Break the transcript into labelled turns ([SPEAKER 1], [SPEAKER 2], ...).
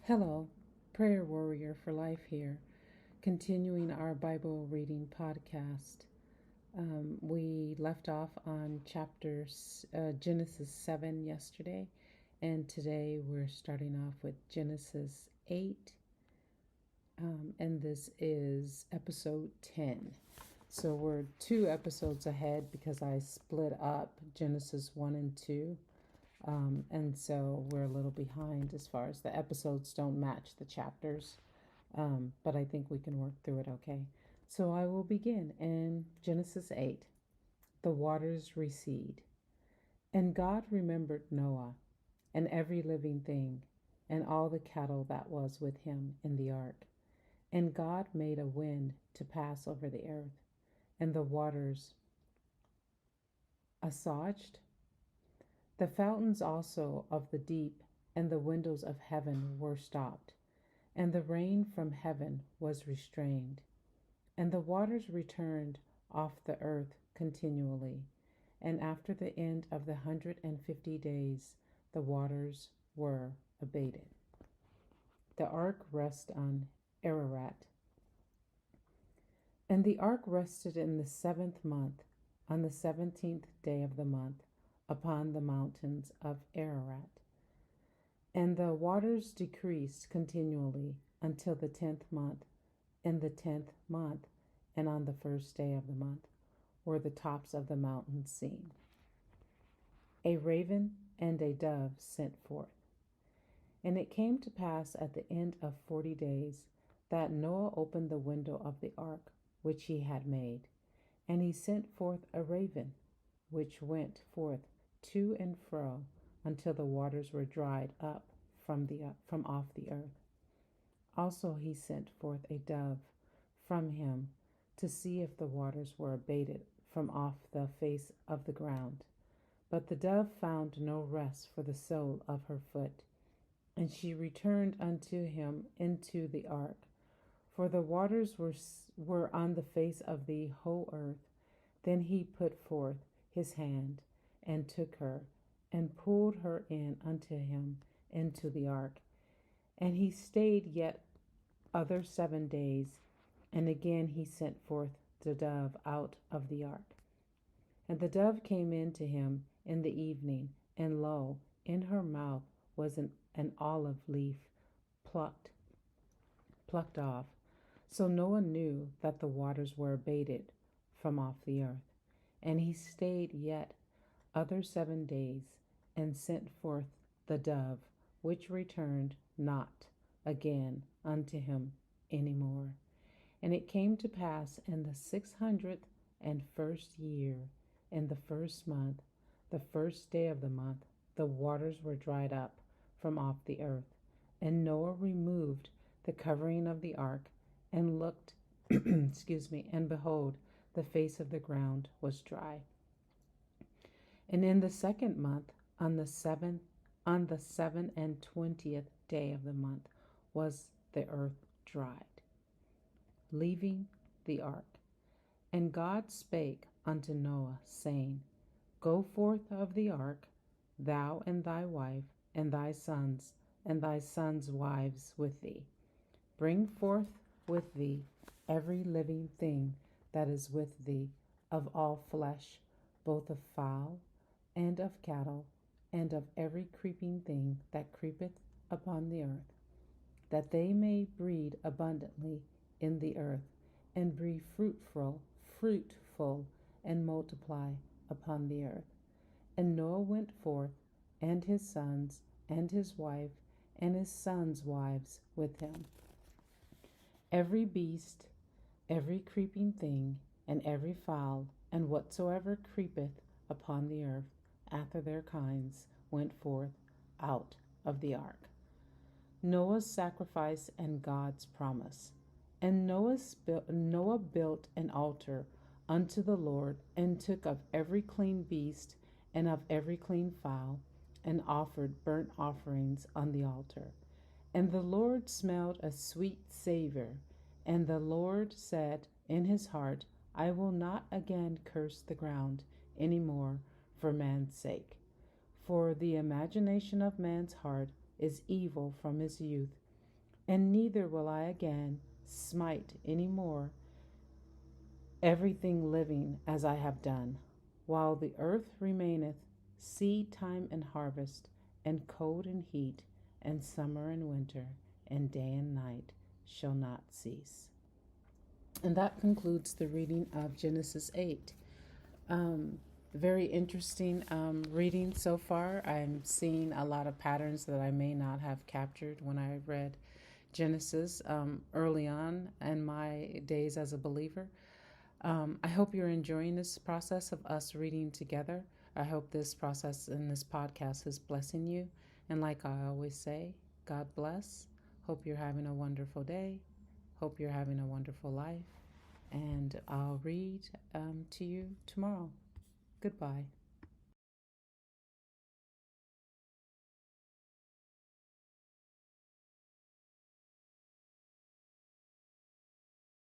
[SPEAKER 1] Hello, Prayer Warrior for Life here, continuing our Bible reading podcast. We left off on Genesis 7 yesterday, and today we're starting off with Genesis 8, and this is episode 10. So we're 2 episodes ahead because I split up Genesis 1 and 2. And so we're a little behind as far as the episodes don't match the chapters. But I think we can work through it okay. So I will begin in Genesis 8. The waters recede. And God remembered Noah and every living thing and all the cattle that was with him in the ark. And God made a wind to pass over the earth, and the waters assuaged. The fountains also of the deep and the windows of heaven were stopped, and the rain from heaven was restrained, and the waters returned off the earth continually. And after the end of the 150 days, the waters were abated. The ark rests on Ararat. And the ark rested in the 7th month, on the 17th day of the month, upon the mountains of Ararat. And the waters decreased continually until the 10th month. In the 10th month, and on the 1st day of the month, were the tops of the mountains seen. A raven and a dove sent forth. And it came to pass at the end of 40 days that Noah opened the window of the ark which he had made, and he sent forth a raven, which went forth to and fro until the waters were dried up from off the earth. Also he sent forth a dove from him to see if the waters were abated from off the face of the ground. But the dove found no rest for the sole of her foot, and she returned unto him into the ark. For the waters were on the face of the whole earth. Then he put forth his hand, and took her, and pulled her in unto him into the ark. And he stayed yet other 7 days, and again he sent forth the dove out of the ark. And the dove came in to him in the evening, and lo, in her mouth was an olive leaf plucked off. So Noah knew that the waters were abated from off the earth. And he stayed yet other 7 days, and sent forth the dove, which returned not again unto him any more. And it came to pass in the 601st year, in the 1st month, the 1st day of the month, the waters were dried up from off the earth. And Noah removed the covering of the ark, and looked, and behold, the face of the ground was dry. And in the 2nd month, on the 7th day of the month, was the earth dried, leaving the ark. And God spake unto Noah, saying, Go forth of the ark, thou and thy wife, and thy sons wives with thee. Bring forth with thee every living thing that is with thee, of all flesh, both of fowl and of cattle, and of every creeping thing that creepeth upon the earth, that they may breed abundantly in the earth, and be fruitful, and multiply upon the earth. And Noah went forth, and his sons, and his wife, and his sons' wives with him. Every beast, every creeping thing, and every fowl, and whatsoever creepeth upon the earth, after their kinds, went forth out of the ark. Noah's sacrifice and God's promise. And Noah built an altar unto the Lord, and took of every clean beast and of every clean fowl, and offered burnt offerings on the altar. And the Lord smelled a sweet savor. And the Lord said in his heart, I will not again curse the ground any more for man's sake. For the imagination of man's heart is evil from his youth, and neither will I again smite any more everything living as I have done. While the earth remaineth, seed time and harvest, and cold and heat, and summer and winter, and day and night shall not cease. And that concludes the reading of Genesis 8. Very interesting reading so far. I'm seeing a lot of patterns that I may not have captured when I read Genesis early on in my days as a believer. I hope you're enjoying this process of us reading together. I hope this process and this podcast is blessing you. And like I always say, God bless. Hope you're having a wonderful day. Hope you're having a wonderful life. And I'll read to you tomorrow. Goodbye.